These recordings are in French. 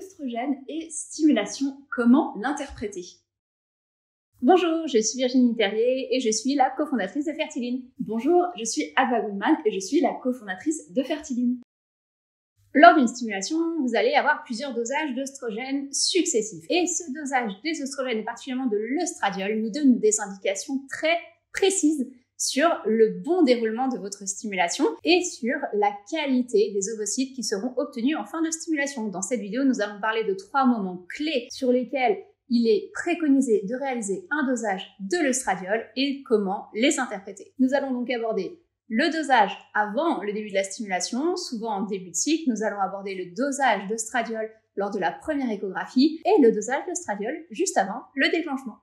l'œstrogène et stimulation, comment l'interpréter? Bonjour, je suis Virginie Terrier et je suis la cofondatrice de Fertiline. Bonjour, je suis Alba Goodman et je suis la cofondatrice de Fertiline. Lors d'une stimulation, vous allez avoir plusieurs dosages d'œstrogène successifs. Et ce dosage des œstrogènes, et particulièrement de l'œstradiol, nous donne des indications très précises sur le bon déroulement de votre stimulation et sur la qualité des ovocytes qui seront obtenus en fin de stimulation. Dans cette vidéo, nous allons parler de 3 moments clés sur lesquels il est préconisé de réaliser un dosage de l'œstradiol et comment les interpréter. Nous allons donc aborder le dosage avant le début de la stimulation, souvent en début de cycle. Nous allons aborder le dosage d'œstradiol lors de la première échographie et le dosage d'œstradiol juste avant le déclenchement.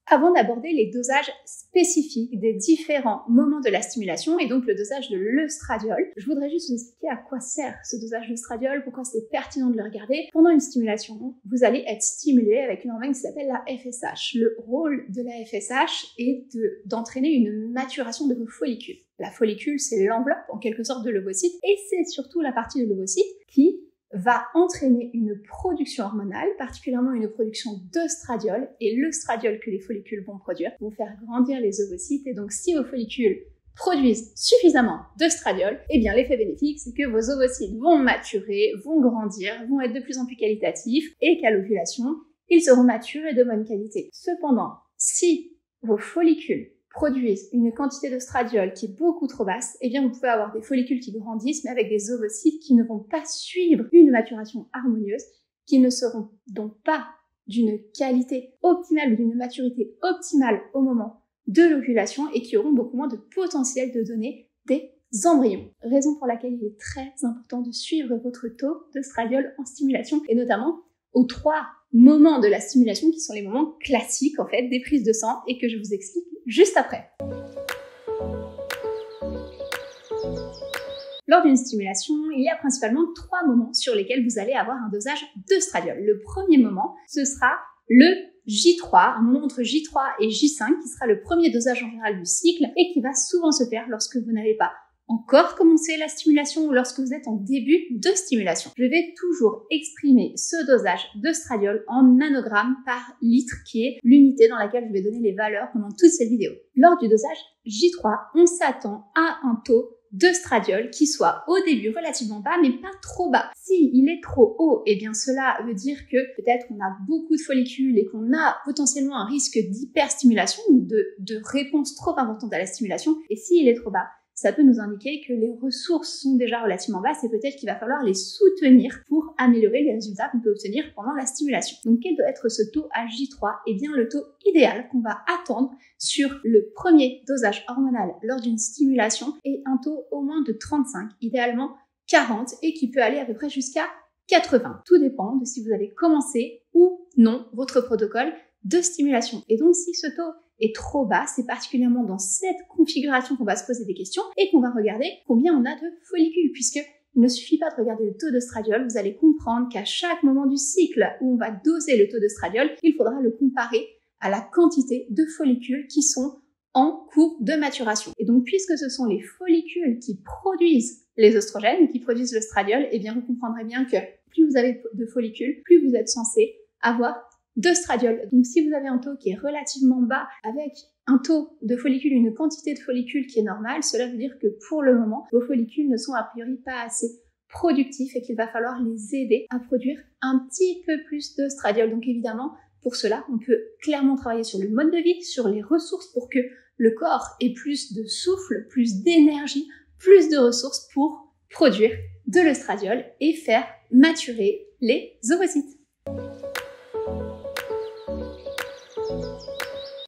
Avant d'aborder les dosages spécifiques des différents moments de la stimulation et donc le dosage de l'œstradiol, je voudrais juste vous expliquer à quoi sert ce dosage d'œstradiol, pourquoi c'est pertinent de le regarder. Pendant une stimulation, vous allez être stimulé avec une hormone qui s'appelle la FSH. Le rôle de la FSH est d'entraîner une maturation de vos follicules. La follicule, c'est l'enveloppe en quelque sorte de l'ovocyte et c'est surtout la partie de l'ovocyte qui va entraîner une production hormonale, particulièrement une production d'œstradiol, et l'œstradiol que les follicules vont produire vont faire grandir les ovocytes, et donc si vos follicules produisent suffisamment d'œstradiol, eh bien l'effet bénéfique c'est que vos ovocytes vont maturer, vont grandir, vont être de plus en plus qualitatifs, et qu'à l'ovulation, ils seront matures et de bonne qualité. Cependant, si vos follicules produisent une quantité d'œstradiol qui est beaucoup trop basse, eh bien vous pouvez avoir des follicules qui grandissent mais avec des ovocytes qui ne vont pas suivre une maturation harmonieuse, qui ne seront donc pas d'une qualité optimale ou d'une maturité optimale au moment de l'ovulation et qui auront beaucoup moins de potentiel de donner des embryons. Raison pour laquelle il est très important de suivre votre taux d'œstradiol en stimulation et notamment aux 3 moments de la stimulation qui sont les moments classiques en fait des prises de sang et que je vous explique juste après. Lors d'une stimulation, il y a principalement 3 moments sur lesquels vous allez avoir un dosage d'œstradiol. Le premier moment, ce sera le J3, un moment entre J3 et J5 qui sera le premier dosage en général du cycle et qui va souvent se faire lorsque vous n'avez pas encore commencé la stimulation ou lorsque vous êtes en début de stimulation. Je vais toujours exprimer ce dosage d'œstradiol en nanogrammes par litre qui est l'unité dans laquelle je vais donner les valeurs pendant toute cette vidéo. Lors du dosage J3, on s'attend à un taux d'œstradiol qui soit au début relativement bas mais pas trop bas. Si il est trop haut, eh bien cela veut dire que peut-être on a beaucoup de follicules et qu'on a potentiellement un risque d'hyperstimulation ou de réponse trop importante à la stimulation. Et s'il est trop bas, ça peut nous indiquer que les ressources sont déjà relativement basses et peut-être qu'il va falloir les soutenir pour améliorer les résultats qu'on peut obtenir pendant la stimulation. Donc quel doit être ce taux à J3? Eh bien le taux idéal qu'on va attendre sur le premier dosage hormonal lors d'une stimulation est un taux au moins de 35, idéalement 40 et qui peut aller à peu près jusqu'à 80. Tout dépend de si vous avez commencé ou non votre protocole de stimulation. Et donc si ce taux est trop bas, c'est particulièrement dans cette configuration qu'on va se poser des questions et qu'on va regarder combien on a de follicules, puisque il ne suffit pas de regarder le taux d'œstradiol, vous allez comprendre qu'à chaque moment du cycle où on va doser le taux d'œstradiol, il faudra le comparer à la quantité de follicules qui sont en cours de maturation. Et donc puisque ce sont les follicules qui produisent les œstrogènes et qui produisent l'œstradiol, eh bien vous comprendrez bien que plus vous avez de follicules, plus vous êtes censé avoir d'œstradiol. Donc si vous avez un taux qui est relativement bas avec un taux de follicules, une quantité de follicules qui est normale, cela veut dire que pour le moment, vos follicules ne sont a priori pas assez productifs et qu'il va falloir les aider à produire un petit peu plus d'œstradiol. Donc évidemment, pour cela, on peut clairement travailler sur le mode de vie, sur les ressources pour que le corps ait plus de souffle, plus d'énergie, plus de ressources pour produire de l'œstradiol et faire maturer les ovocytes.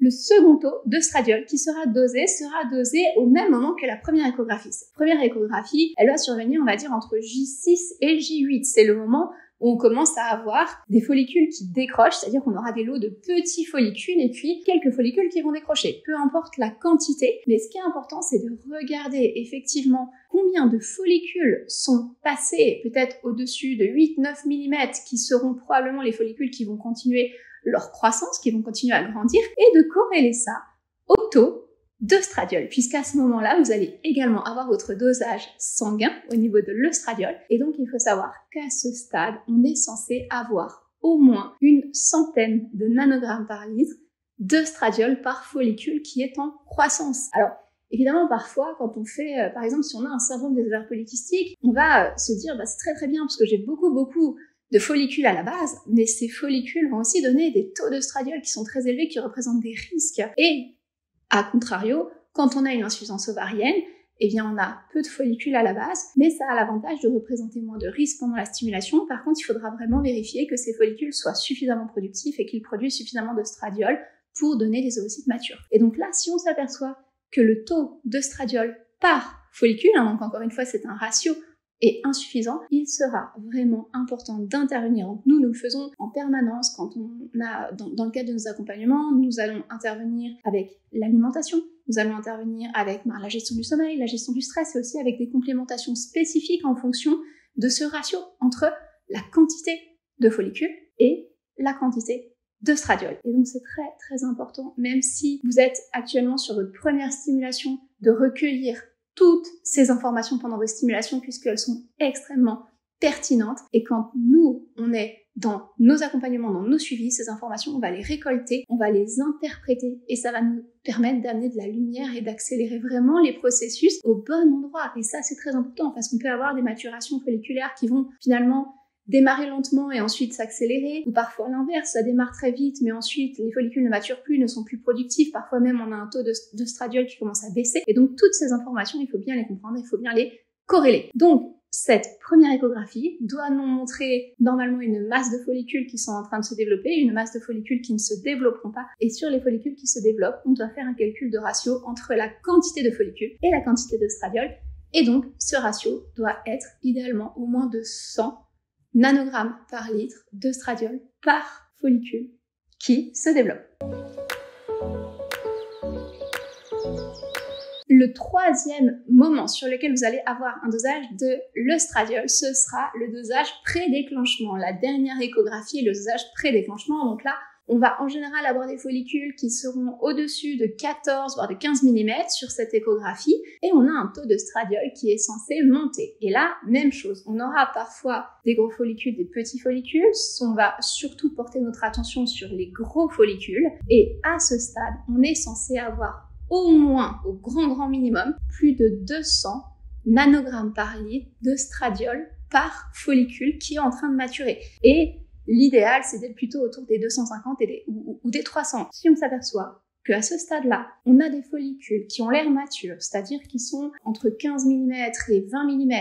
Le second taux d'œstradiol qui sera dosé au même moment que la première échographie. Cette première échographie, elle va survenir, on va dire, entre J6 et J8. C'est le moment où on commence à avoir des follicules qui décrochent, c'est-à-dire qu'on aura des lots de petits follicules et puis quelques follicules qui vont décrocher. Peu importe la quantité, mais ce qui est important, c'est de regarder effectivement combien de follicules sont passés peut-être au-dessus de 8-9 mm qui seront probablement les follicules qui vont continuer leur croissance, qui vont continuer à grandir, et de corréler ça au taux d'œstradiol, puisqu'à ce moment-là, vous allez également avoir votre dosage sanguin au niveau de l'œstradiol. Et donc, il faut savoir qu'à ce stade, on est censé avoir au moins une centaine de nanogrammes par litre d'œstradiol par follicule qui est en croissance. Alors, évidemment, parfois, quand on fait, par exemple, si on a un syndrome des ovaires polykystiques, on va se dire, c'est très très bien parce que j'ai beaucoup de follicules à la base, mais ces follicules vont aussi donner des taux d'œstradiol qui sont très élevés, qui représentent des risques. Et, à contrario, quand on a une insuffisance ovarienne, eh bien, on a peu de follicules à la base, mais ça a l'avantage de représenter moins de risques pendant la stimulation. Par contre, il faudra vraiment vérifier que ces follicules soient suffisamment productifs et qu'ils produisent suffisamment d'œstradiol pour donner des ovocytes matures. Et donc là, si on s'aperçoit que le taux d'œstradiol par follicule, donc encore une fois, c'est un ratio, est insuffisant, il sera vraiment important d'intervenir. Donc nous le faisons en permanence quand on a, dans le cadre de nos accompagnements, nous allons intervenir avec l'alimentation, nous allons intervenir avec la gestion du sommeil, la gestion du stress et aussi avec des complémentations spécifiques en fonction de ce ratio entre la quantité de follicules et la quantité d'œstradiol. Et donc c'est très très important, même si vous êtes actuellement sur votre première stimulation, de recueillir toutes ces informations pendant vos stimulations puisqu'elles sont extrêmement pertinentes. Et quand nous, on est dans nos accompagnements, dans nos suivis, ces informations, on va les récolter, on va les interpréter et ça va nous permettre d'amener de la lumière et d'accélérer vraiment les processus au bon endroit. Et ça, c'est très important parce qu'on peut avoir des maturations folliculaires qui vont finalement démarrer lentement et ensuite s'accélérer, ou parfois l'inverse, ça démarre très vite, mais ensuite les follicules ne maturent plus, ne sont plus productifs, parfois même on a un taux d'œstradiol qui commence à baisser, et donc toutes ces informations, il faut bien les comprendre, il faut bien les corréler. Donc, cette première échographie doit nous montrer normalement une masse de follicules qui sont en train de se développer, une masse de follicules qui ne se développeront pas, et sur les follicules qui se développent, on doit faire un calcul de ratio entre la quantité de follicules et la quantité d'œstradiol, et donc ce ratio doit être idéalement au moins de 100 nanogrammes par litre d'œstradiol par follicule qui se développe. Le troisième moment sur lequel vous allez avoir un dosage de l'œstradiol, ce sera le dosage pré-déclenchement. La dernière échographie est le dosage pré-déclenchement. Donc là, on va en général avoir des follicules qui seront au-dessus de 14 voire de 15 mm sur cette échographie et on a un taux d'œstradiol qui est censé monter. Et là, même chose, on aura parfois des gros follicules, des petits follicules, on va surtout porter notre attention sur les gros follicules et à ce stade, on est censé avoir au moins, au grand minimum, plus de 200 nanogrammes par litre d'œstradiol par follicule qui est en train de maturer. Et l'idéal, c'est d'être plutôt autour des 250 ou des 300. Si on s'aperçoit qu'à ce stade-là, on a des follicules qui ont l'air matures, c'est-à-dire qui sont entre 15 mm et 20 mm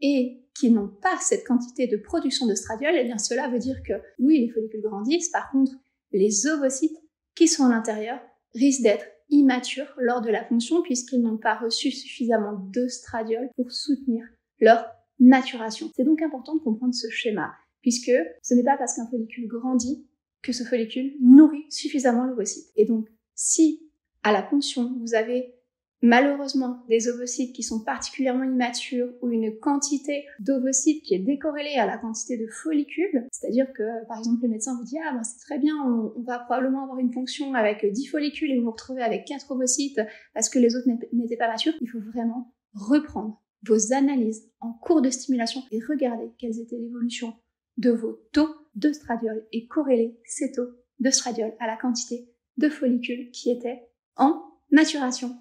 et qui n'ont pas cette quantité de production d'œstradiol, eh bien cela veut dire que oui, les follicules grandissent, par contre, les ovocytes qui sont à l'intérieur risquent d'être immatures lors de la fonction puisqu'ils n'ont pas reçu suffisamment d'œstradiol pour soutenir leur maturation. C'est donc important de comprendre ce schéma, puisque ce n'est pas parce qu'un follicule grandit que ce follicule nourrit suffisamment l'ovocyte. Et donc, si à la ponction, vous avez malheureusement des ovocytes qui sont particulièrement immatures ou une quantité d'ovocytes qui est décorrélée à la quantité de follicules, c'est-à-dire que, par exemple, le médecin vous dit « Ah, c'est très bien, on va probablement avoir une fonction avec 10 follicules et vous vous retrouvez avec 4 ovocytes parce que les autres n'étaient pas matures », il faut vraiment reprendre vos analyses en cours de stimulation et regarder quelles étaient l'évolution de vos taux d'œstradiol et corréler ces taux d'œstradiol à la quantité de follicules qui étaient en maturation.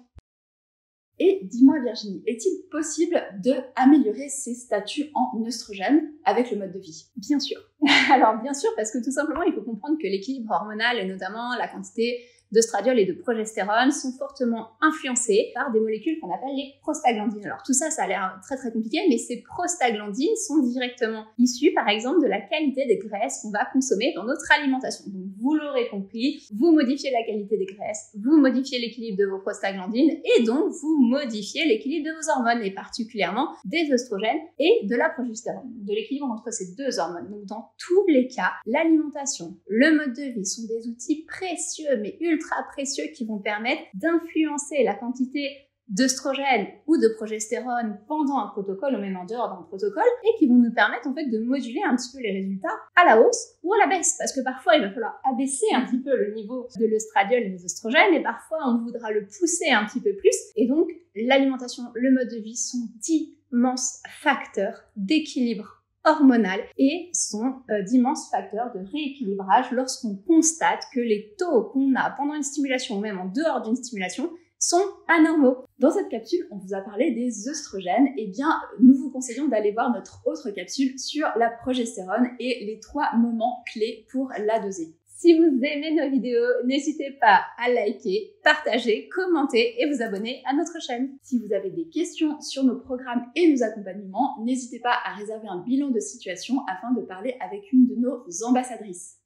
Et dis-moi Virginie, est-il possible d'améliorer ses statuts en œstrogène avec le mode de vie? Bien sûr. Alors bien sûr, parce que tout simplement, il faut comprendre que l'équilibre hormonal et notamment la quantité d'œstradiol et de progestérone sont fortement influencés par des molécules qu'on appelle les prostaglandines. Alors tout ça, ça a l'air très très compliqué, mais ces prostaglandines sont directement issues par exemple de la qualité des graisses qu'on va consommer dans notre alimentation. Donc vous l'aurez compris, vous modifiez la qualité des graisses, vous modifiez l'équilibre de vos prostaglandines et donc vous modifiez l'équilibre de vos hormones et particulièrement des œstrogènes et de la progestérone, de l'équilibre entre ces deux hormones. Donc dans tous les cas, l'alimentation, le mode de vie sont des outils précieux mais ultra précieux qui vont permettre d'influencer la quantité d'œstrogène ou de progestérone pendant un protocole ou même en dehors d'un protocole et qui vont nous permettre en fait de moduler un petit peu les résultats à la hausse ou à la baisse parce que parfois il va falloir abaisser un petit peu le niveau de l'œstradiol et des oestrogènes et parfois on voudra le pousser un petit peu plus et donc l'alimentation, le mode de vie sont d'immenses facteurs d'équilibre hormonal et sont d'immenses facteurs de rééquilibrage lorsqu'on constate que les taux qu'on a pendant une stimulation ou même en dehors d'une stimulation sont anormaux. Dans cette capsule, on vous a parlé des œstrogènes. Eh bien, nous vous conseillons d'aller voir notre autre capsule sur la progestérone et les 3 moments clés pour la doser. Si vous aimez nos vidéos, n'hésitez pas à liker, partager, commenter et vous abonner à notre chaîne. Si vous avez des questions sur nos programmes et nos accompagnements, n'hésitez pas à réserver un bilan de situation afin de parler avec une de nos ambassadrices.